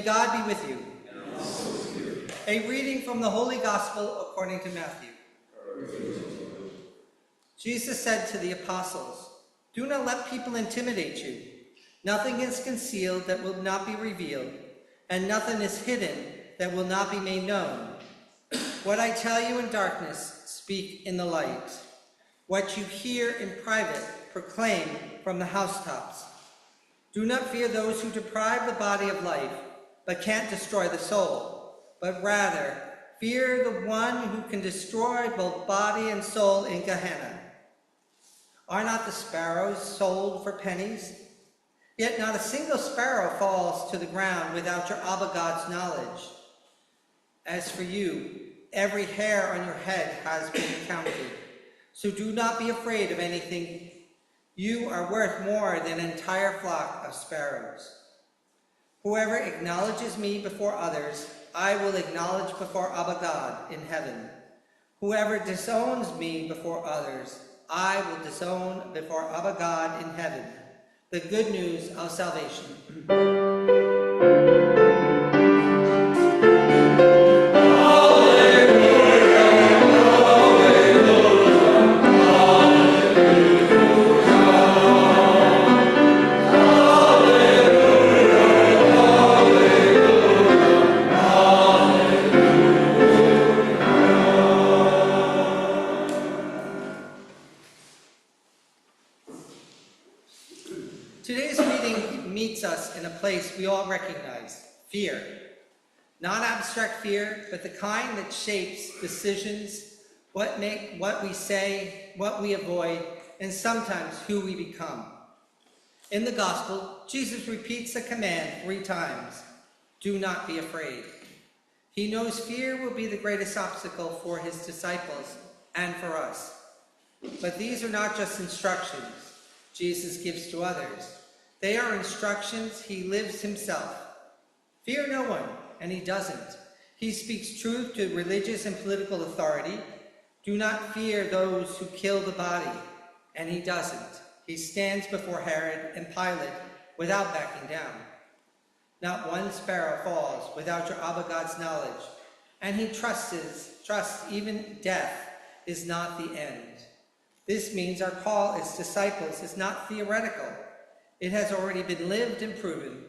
God be with you. And also with you. A reading from the Holy Gospel according to Matthew. Jesus said to the apostles, "Do not let people intimidate you. Nothing is concealed that will not be revealed, and nothing is hidden that will not be made known. What I tell you in darkness, speak in the light. What you hear in private, proclaim from the housetops. Do not fear those who deprive the body of life, but can't destroy the soul, but rather fear the one who can destroy both body and soul in Gehenna. Are not the sparrows sold for pennies? Yet not a single sparrow falls to the ground without your Abba God's knowledge. As for you, every hair on your head has been counted. So do not be afraid of anything. You are worth more than an entire flock of sparrows. Whoever acknowledges me before others, I will acknowledge before Abba God in heaven. Whoever disowns me before others, I will disown before Abba God in heaven." The good news of salvation. Today's reading meets us in a place we all recognize, fear. Not abstract fear, but the kind that shapes decisions, what we say, what we avoid, and sometimes who we become. In the Gospel, Jesus repeats the command 3 times, "Do not be afraid." He knows fear will be the greatest obstacle for his disciples and for us. But these are not just instructions Jesus gives to others. They are instructions he lives himself. Fear no one, and he doesn't. He speaks truth to religious and political authority. Do not fear those who kill the body, and he doesn't. He stands before Herod and Pilate without backing down. Not one sparrow falls without your Abba God's knowledge, and he trusts even death is not the end. This means our call as disciples is not theoretical. It has already been lived and proven.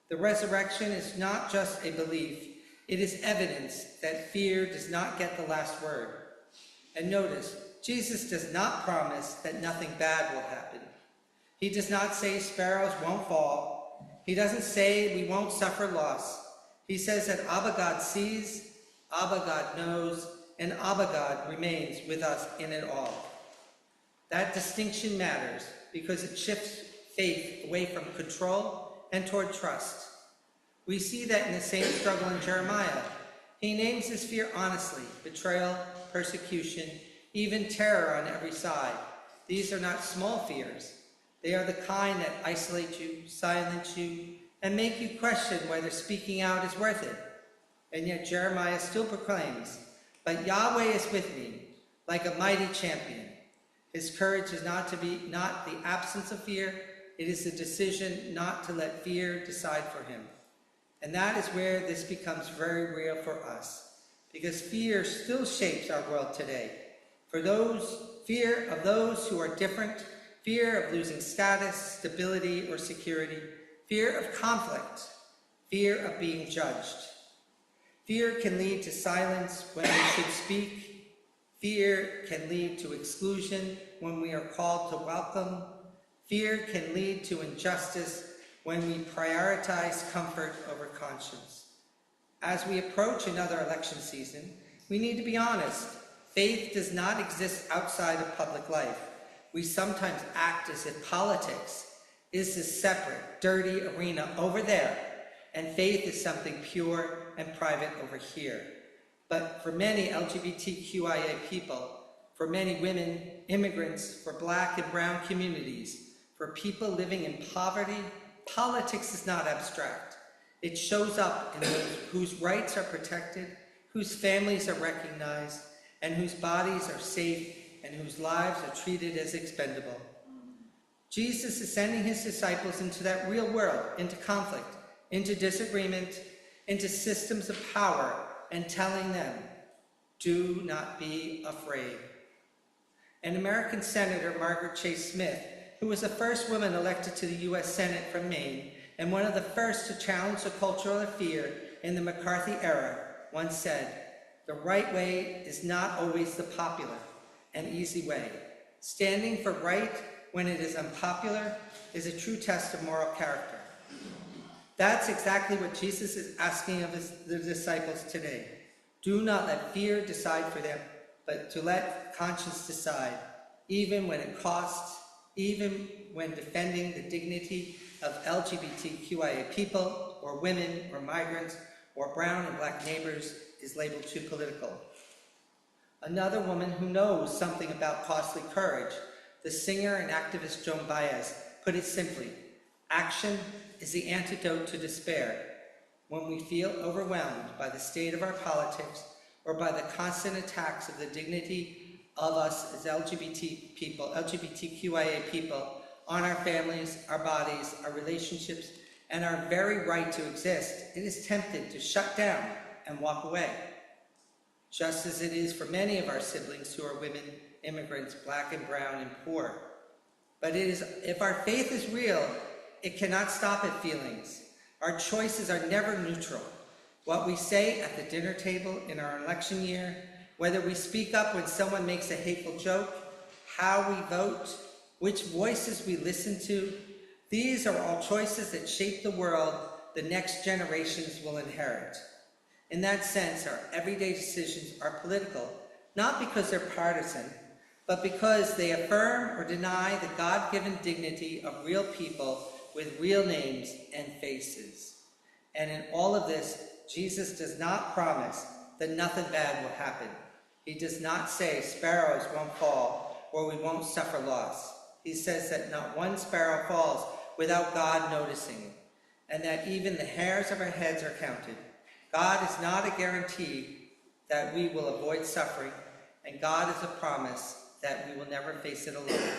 The resurrection is not just a belief, it is evidence that fear does not get the last word. And notice, Jesus does not promise that nothing bad will happen. He does not say sparrows won't fall. He doesn't say we won't suffer loss. He says that Abba God sees, Abba God knows, and Abba God remains with us in it all. That distinction matters because it shifts faith away from control and toward trust. We see that in the same struggle in Jeremiah. He names his fear honestly: betrayal, persecution, even terror on every side. These are not small fears. They are the kind that isolate you, silence you, and make you question whether speaking out is worth it. And yet Jeremiah still proclaims, "But Yahweh is with me, like a mighty champion." His courage is not the absence of fear, it is the decision not to let fear decide for him. And that is where this becomes very real for us, because fear still shapes our world today. Fear of those who are different, fear of losing status, stability, or security, fear of conflict, fear of being judged. Fear can lead to silence when we should speak. Fear can lead to exclusion when we are called to welcome. Fear can lead to injustice when we prioritize comfort over conscience. As we approach another election season, we need to be honest. Faith does not exist outside of public life. We sometimes act as if politics is this separate, dirty arena over there, and faith is something pure and private over here. But for many LGBTQIA people, for many women, immigrants, for Black and brown communities, for people living in poverty, politics is not abstract. It shows up in those whose rights are protected, whose families are recognized, and whose bodies are safe, and whose lives are treated as expendable. Jesus is sending his disciples into that real world, into conflict, into disagreement, into systems of power and telling them, do not be afraid. And American Senator Margaret Chase Smith, who was the first woman elected to the U.S. Senate from Maine and one of the first to challenge the culture of fear in the McCarthy era, once said, "The right way is not always the popular and easy way. Standing for right when it is unpopular is a true test of moral character." That's exactly what Jesus is asking of the disciples today. Do not let fear decide for them, but to let conscience decide, even when it costs, even when defending the dignity of LGBTQIA people, or women, or migrants, or brown and black neighbors is labeled too political. Another woman who knows something about costly courage, the singer and activist Joan Baez, put it simply: action is the antidote to despair. When we feel overwhelmed by the state of our politics or by the constant attacks of the dignity of us as LGBTQIA people, on our families, our bodies, our relationships, and our very right to exist, it is tempted to shut down and walk away. Just as it is for many of our siblings who are women, immigrants, black and brown and poor. But it is, if our faith is real, it cannot stop at feelings. Our choices are never neutral. What we say at the dinner table in our election year, whether we speak up when someone makes a hateful joke, how we vote, which voices we listen to, these are all choices that shape the world the next generations will inherit. In that sense, our everyday decisions are political, not because they're partisan, but because they affirm or deny the God-given dignity of real people with real names and faces. And in all of this, Jesus does not promise that nothing bad will happen. He does not say sparrows won't fall or we won't suffer loss. He says that not one sparrow falls without God noticing, and that even the hairs of our heads are counted. God is not a guarantee that we will avoid suffering, and God is a promise that we will never face it alone.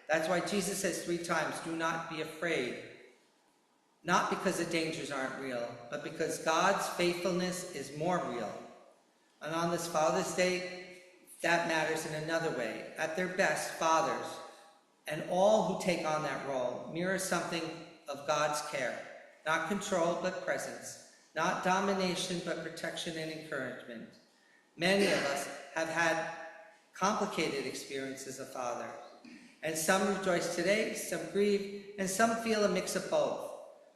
That's why Jesus says 3 times, do not be afraid. Not because the dangers aren't real, but because God's faithfulness is more real. And on this Father's Day, that matters in another way. At their best, fathers, and all who take on that role, mirror something of God's care. Not control, but presence. Not domination, but protection and encouragement. Many of us have had complicated experiences of fathers, and some rejoice today, some grieve, and some feel a mix of both.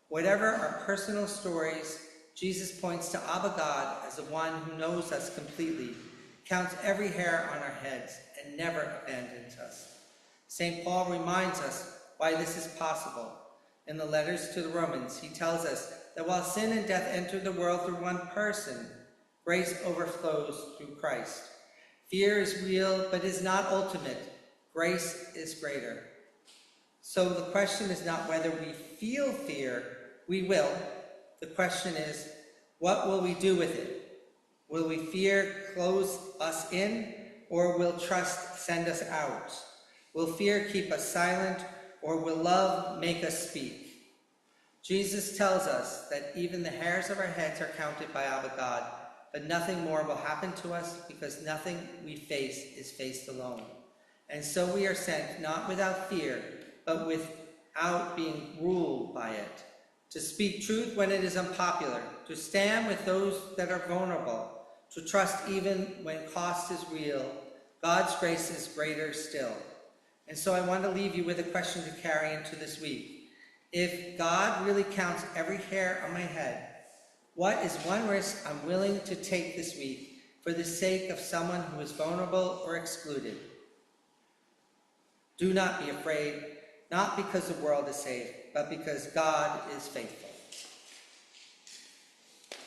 Whatever our personal stories, Jesus points to Abba God as the one who knows us completely, counts every hair on our heads, and never abandons us. St. Paul reminds us why this is possible. In the letters to the Romans, he tells us that while sin and death entered the world through one person, grace overflows through Christ. Fear is real, but is not ultimate. Grace is greater. So the question is not whether we feel fear. We will. The question is, what will we do with it? Will we fear close us in, or will trust send us out? Will fear keep us silent, or will love make us speak? Jesus tells us that even the hairs of our heads are counted by Abba God, but nothing more will happen to us because nothing we face is faced alone. And so we are sent not without fear, but without being ruled by it, to speak truth when it is unpopular, to stand with those that are vulnerable, to trust even when cost is real. God's grace is greater still. And so I want to leave you with a question to carry into this week. If God really counts every hair on my head, what is one risk I'm willing to take this week for the sake of someone who is vulnerable or excluded? Do not be afraid, not because the world is safe, but because God is faithful.